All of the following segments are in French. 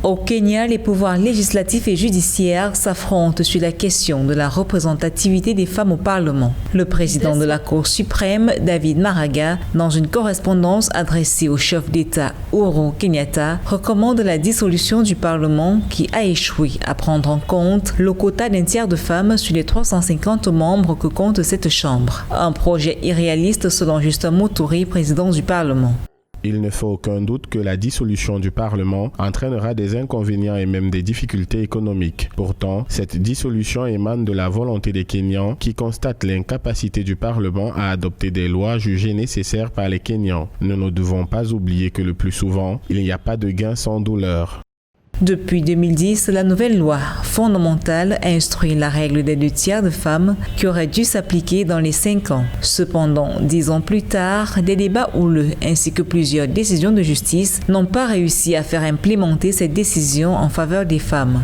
Au Kenya, les pouvoirs législatifs et judiciaires s'affrontent sur la question de la représentativité des femmes au Parlement. Le président de la Cour suprême, David Maraga, dans une correspondance adressée au chef d'État Uhuru Kenyatta, recommande la dissolution du Parlement qui a échoué à prendre en compte le quota d'un tiers de femmes sur les 350 membres que compte cette Chambre. Un projet irréaliste selon Justin Muturi, président du Parlement. Il ne fait aucun doute que la dissolution du Parlement entraînera des inconvénients et même des difficultés économiques. Pourtant, cette dissolution émane de la volonté des Kenyans qui constatent l'incapacité du Parlement à adopter des lois jugées nécessaires par les Kenyans. Nous ne devons pas oublier que le plus souvent, il n'y a pas de gain sans douleur. Depuis 2010, la nouvelle loi fondamentale a instruit la règle des 2 tiers de femmes qui aurait dû s'appliquer dans les 5 ans. Cependant, 10 ans plus tard, des débats houleux ainsi que plusieurs décisions de justice n'ont pas réussi à faire implémenter cette décision en faveur des femmes.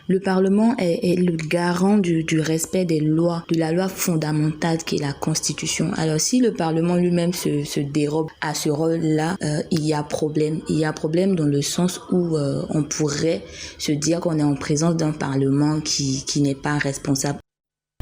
Le Parlement est le garant du respect des lois, de la loi fondamentale qui est la Constitution. Alors si le Parlement lui-même se dérobe à ce rôle-là, il y a problème. Il y a problème dans le sens où on pourrait se dire qu'on est en présence d'un Parlement qui n'est pas responsable.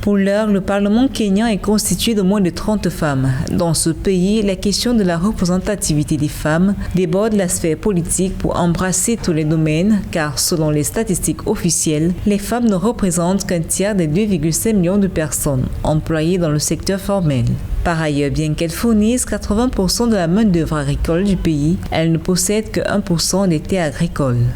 Pour l'heure, le Parlement kényan est constitué de moins de 30 femmes. Dans ce pays, la question de la représentativité des femmes déborde la sphère politique pour embrasser tous les domaines, car selon les statistiques officielles, les femmes ne représentent qu'un tiers des 2,5 millions de personnes employées dans le secteur formel. Par ailleurs, bien qu'elles fournissent 80% de la main-d'œuvre agricole du pays, elles ne possèdent que 1% des terres agricoles.